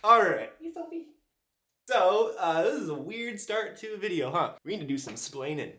All right. Hey, Sophie. So, this is a weird start to a video, huh? We need to do some splaining.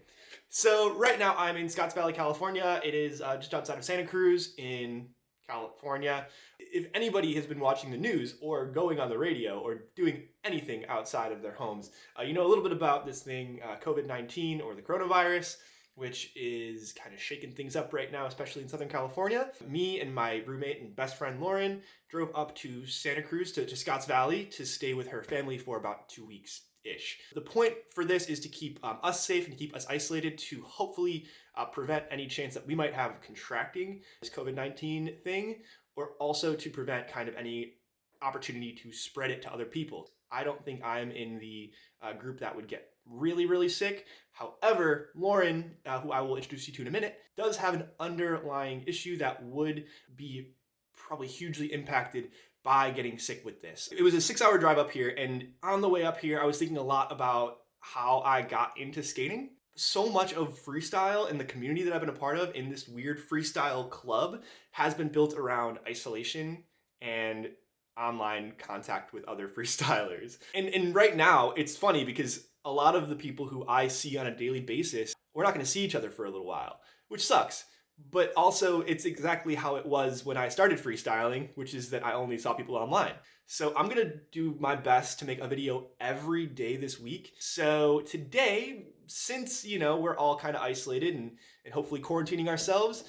So, right now I'm in Scotts Valley, California. It is just outside of Santa Cruz in California. If anybody has been watching the news or going on the radio or doing anything outside of their homes, you know a little bit about this thing, COVID-19 or the coronavirus, which is kind of shaking things up right now, especially in Southern California. Me and my roommate and best friend Lauren drove up to Santa Cruz, to Scotts Valley, to stay with her family for about 2 weeks-ish. The point for this is to keep us safe and to keep us isolated, to hopefully prevent any chance that we might have contracting this COVID-19 thing, or also to prevent kind of any opportunity to spread it to other people. I don't think I'm in the group that would get really, really sick. However, Lauren, who I will introduce you to in a minute, does have an underlying issue that would be probably hugely impacted by getting sick with this. It was a 6-hour drive up here, and on the way up here, I was thinking a lot about how I got into skating. So much of freestyle and the community that I've been a part of in this weird freestyle club has been built around isolation and online contact with other freestylers. And right now, it's funny because a lot of the people who I see on a daily basis, we're not going to see each other for a little while, which sucks. But also, it's exactly how it was when I started freestyling, which is that I only saw people online. So I'm going to do my best to make a video every day this week. So today, since, you know, we're all kind of isolated and hopefully quarantining ourselves,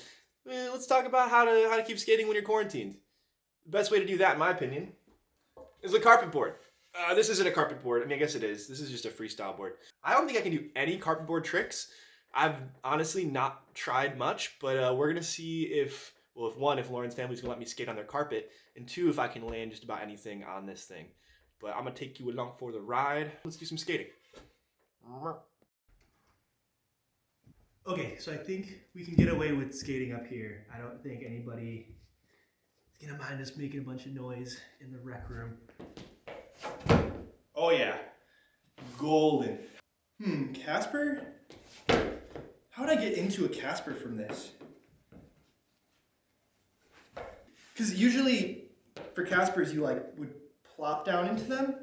let's talk about how to keep skating when you're quarantined. The best way to do that, in my opinion, is a carpet board. This isn't a carpet board. I mean, I guess it is. This is just a freestyle board. I don't think I can do any carpet board tricks. I've honestly not tried much, but we're gonna see if Lauren's family's gonna let me skate on their carpet, and two, if I can land just about anything on this thing. But I'm gonna take you along for the ride. Let's do some skating. Okay, so I think we can get away with skating up here. I don't think anybody is gonna mind us making a bunch of noise in the rec room. Oh yeah, golden. Casper? How would I get into a Casper from this? Because usually for Caspers you would plop down into them,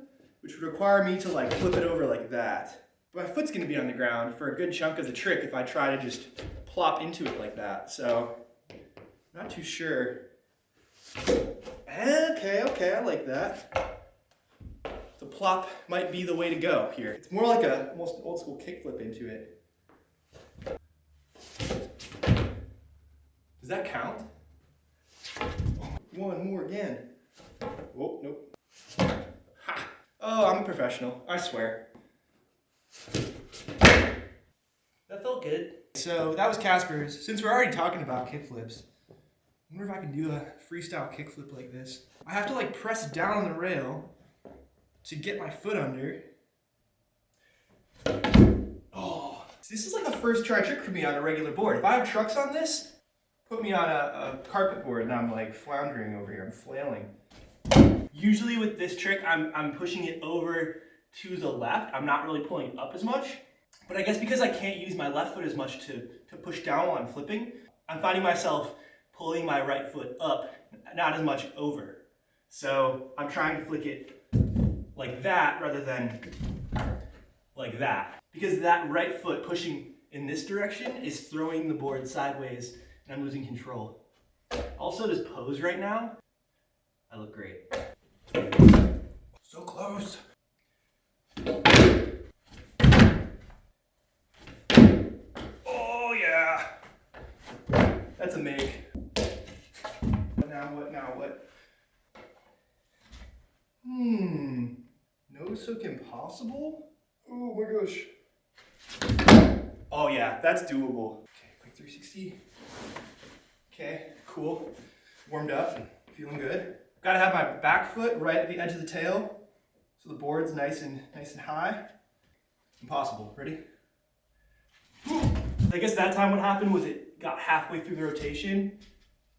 which would require me to flip it over like that. But my foot's gonna be on the ground for a good chunk of the trick if I try to just plop into it like that. So, not too sure. Okay, I like that. The plop might be the way to go here. It's more like a almost old school kickflip into it. Does that count? One more again. Oh, nope. Ha! Oh, I'm a professional, I swear. That felt good. So that was Casper's. Since we're already talking about kickflips, I wonder if I can do a freestyle kickflip like this. I have to press down on the rail to get my foot under. Oh, this is a first try trick for me on a regular board. If I have trucks on this, put me on a carpet board and I'm floundering over here, I'm flailing. Usually with this trick, I'm pushing it over to the left. I'm not really pulling up as much, but I guess because I can't use my left foot as much to push down while I'm flipping, I'm finding myself pulling my right foot up, not as much over. So I'm trying to flick it like that rather than like that. Because that right foot pushing in this direction is throwing the board sideways and I'm losing control. Also, this pose right now, I look great. So close. Oh yeah. That's a make. Now what? No Soak Impossible? Oh my gosh. Oh yeah, that's doable. Okay, quick 360. Okay, cool. Warmed up, feeling good. Gotta have my back foot right at the edge of the tail, so the board's nice and high. Impossible. Ready? I guess that time what happened was it got halfway through the rotation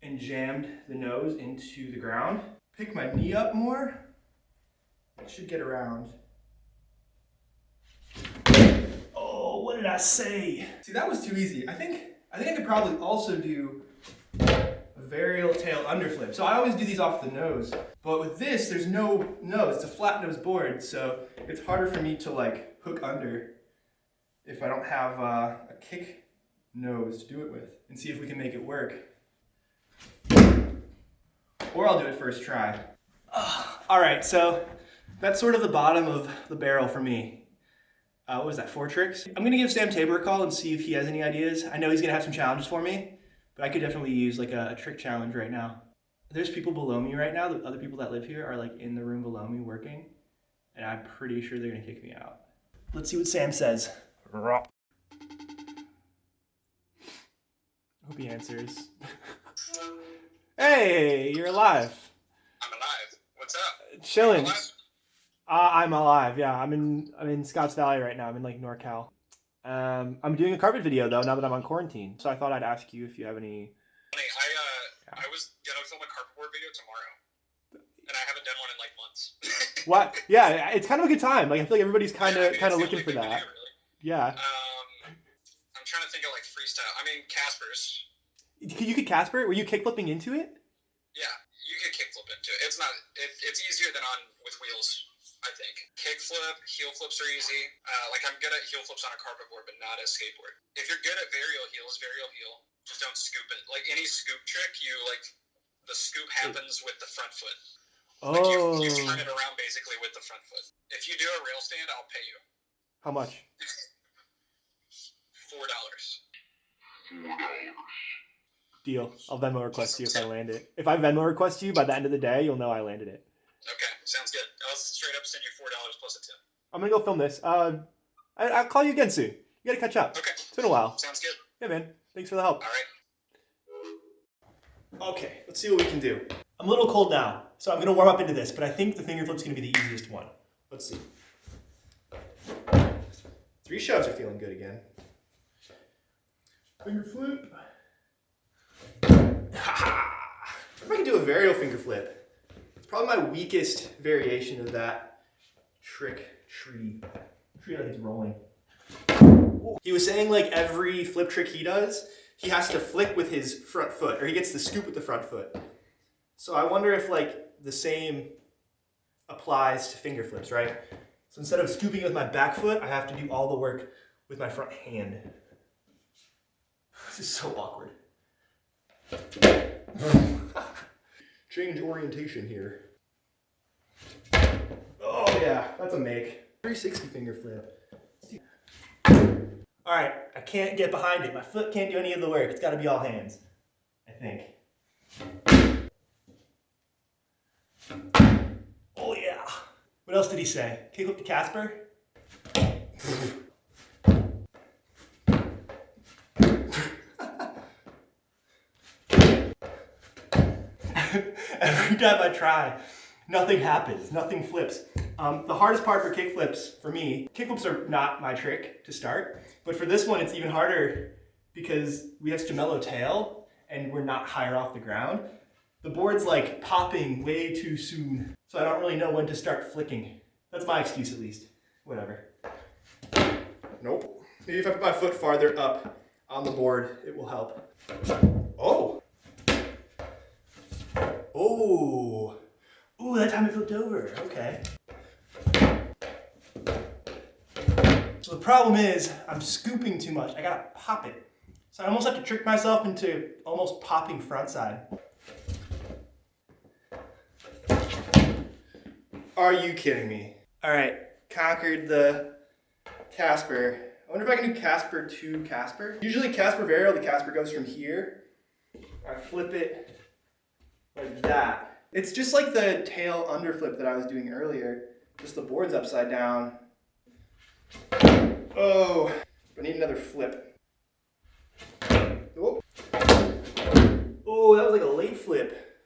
and jammed the nose into the ground. Pick my knee up more. It should get around. Oh, what did I say? See, that was too easy. I think I could probably also do a varial tail underflip. So I always do these off the nose, but with this, there's no nose. It's a flat nose board, so it's harder for me to like hook under if I don't have a kick nose to do it with, and see if we can make it work. Or I'll do it first try. All right, so that's sort of the bottom of the barrel for me. What was that, 4 tricks? I'm gonna give Sam Tabor a call and see if he has any ideas. I know he's gonna have some challenges for me, but I could definitely use like a trick challenge right now. There's people below me right now. The other people that live here are like in the room below me working, and I'm pretty sure they're gonna kick me out. Let's see what Sam says. I hope he answers. Hey, you're alive. I'm alive. What's up? Chilling. I'm alive. Yeah, I'm in Scotts Valley right now. I'm in like NorCal. I'm doing a carpet video though now that I'm on quarantine. So I thought I'd ask you if you have any. I was gonna film a carpet board video tomorrow, and I haven't done one in like months. What? Yeah, it's kind of a good time. Like I feel like everybody's kind of looking for that. Video, really. Yeah. I'm trying to think of like freestyle. I mean Casper's. You could Casper? Were you kickflipping into it? Yeah, you could kickflip into it. It's not. It's easier than on with wheels. I think kickflip, heel flips are easy. Like I'm good at heel flips on a carpet board, but not a skateboard. If you're good at varial heel. Just don't scoop it. Like any scoop trick, the scoop happens with the front foot. Like you turn it around basically with the front foot. If you do a rail stand, I'll pay you. How much? $4. Deal. I'll Venmo request you if I land it. If I Venmo request you, by the end of the day, you'll know I landed it. Okay, sounds good. I'll straight up send you $4 plus a tip. I'm gonna go film this. I'll call you again soon. You gotta catch up. Okay. It's been a while. Sounds good. Yeah, man. Thanks for the help. All right. Okay, let's see what we can do. I'm a little cold now, so I'm gonna warm up into this, but I think the finger flip's gonna be the easiest one. Let's see. 3 shoves are feeling good again. Finger flip. If I can do a varial finger flip. It's probably my weakest variation of that trick tree. Tree like it's rolling. He was saying like every flip trick he does, he has to flick with his front foot, or he gets the scoop with the front foot. So I wonder if like the same applies to finger flips, right? So instead of scooping with my back foot, I have to do all the work with my front hand. This is so awkward. Change orientation here. Oh yeah, that's a make. 360 finger flip. All right, I can't get behind it. My foot can't do any of the work. It's got to be all hands, I think. Oh yeah. What else did he say? Kick up to Casper? Every time I try, nothing happens, nothing flips. The hardest part for kickflips, for me, kickflips are not my trick to start, but for this one it's even harder because we have such a mellow tail and we're not higher off the ground. The board's like popping way too soon, so I don't really know when to start flicking. That's my excuse at least. Whatever. Nope. Maybe if I put my foot farther up on the board, it will help. Oh! Oh! Ooh, that time it flipped over. Okay. So the problem is, I'm scooping too much. I gotta pop it. So I almost have to trick myself into almost popping front side. Are you kidding me? All right, conquered the Casper. I wonder if I can do Casper to Casper. Usually Casper varial, the Casper goes from here. I flip it like that. It's just like the tail underflip that I was doing earlier. Just the board's upside down. Oh, I need another flip. Oh, oh, that was like a late flip.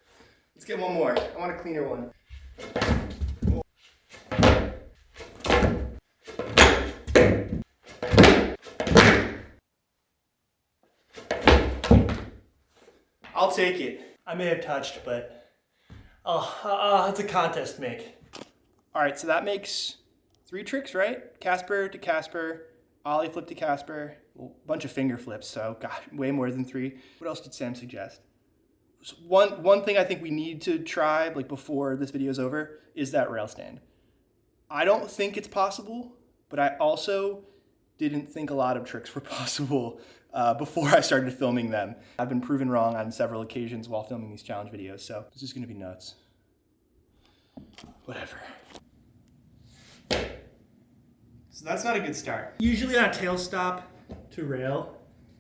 Let's get one more. I want a cleaner one. I'll take it. I may have touched, but it's a contest make. All right, so that makes 3 tricks, right? Casper to Casper, ollie flip to Casper, a bunch of finger flips, so gosh, way more than 3. What else did Sam suggest? one thing I think we need to try, like before this video is over, is that rail stand. I don't think it's possible, but I also didn't think a lot of tricks were possible before I started filming them. I've been proven wrong on several occasions while filming these challenge videos, so this is gonna be nuts. Whatever. So that's not a good start. Usually on a tail stop to rail,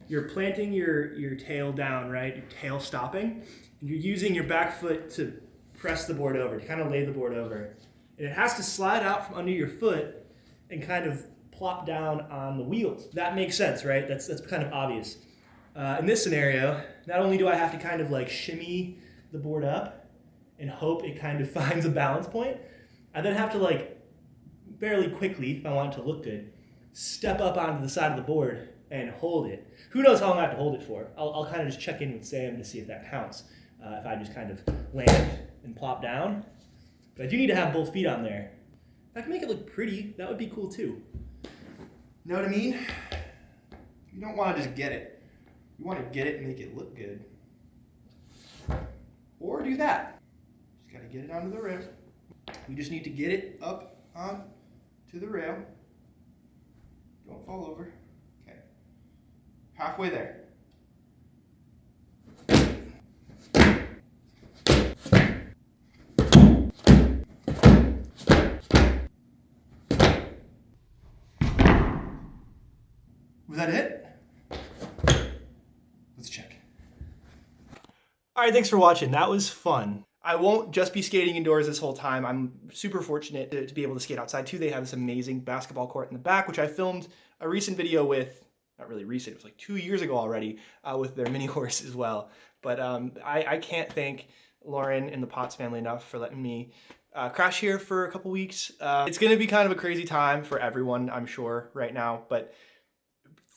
you're planting your tail down, right? Your tail stopping, and you're using your back foot to press the board over, to kind of lay the board over. And it has to slide out from under your foot and kind of plop down on the wheels. That makes sense, right? That's kind of obvious. In this scenario, not only do I have to kind of like shimmy the board up and hope it kind of finds a balance point, I then have to like fairly quickly, if I want it to look good, step up onto the side of the board and hold it. Who knows how long I have to hold it for? I'll kind of just check in with Sam to see if that counts. If I just kind of land and plop down. But I do need to have both feet on there. If I can make it look pretty, that would be cool too. Know what I mean? You don't want to just get it. You want to get it and make it look good. Or do that. Just got to get it onto the rail. We just need to get it up on to the rail. Don't fall over. Okay. Halfway there. Was that it? Let's check. All right, thanks for watching. That was fun. I won't just be skating indoors this whole time. I'm super fortunate to be able to skate outside too. They have this amazing basketball court in the back, which I filmed a recent video with, not really recent, it was like 2 years ago already, with their mini horse as well. But I can't thank Lauren and the Potts family enough for letting me crash here for a couple weeks. It's gonna be kind of a crazy time for everyone, I'm sure, right now, but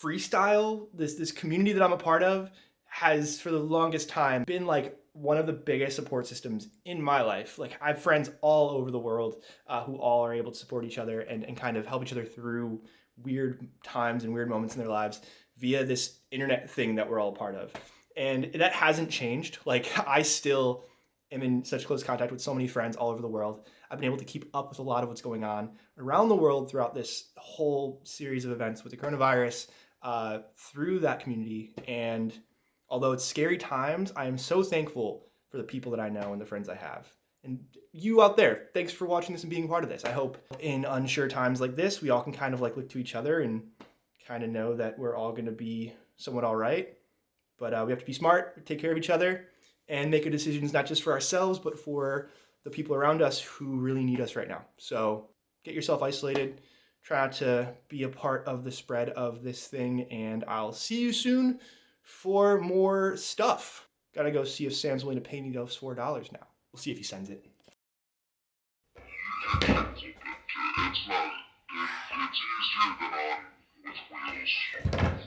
Freestyle, this community that I'm a part of, has for the longest time been like one of the biggest support systems in my life. Like I have friends all over the world who all are able to support each other and kind of help each other through weird times and weird moments in their lives via this internet thing that we're all a part of. And that hasn't changed. Like I still am in such close contact with so many friends all over the world. I've been able to keep up with a lot of what's going on around the world throughout this whole series of events with the coronavirus through that community. And although it's scary times, I am so thankful for the people that I know and the friends I have. And you out there, thanks for watching this and being a part of this. I hope in unsure times like this, we all can kind of like look to each other and kind of know that we're all going to be somewhat all right. But we have to be smart, take care of each other, and make decisions not just for ourselves, but for the people around us who really need us right now. So get yourself isolated, try not to be a part of the spread of this thing, and I'll see you soon for more stuff. Gotta go see if Sam's willing to pay me those $4 now. We'll see if he sends it. It's not. It's easier than on with wheels.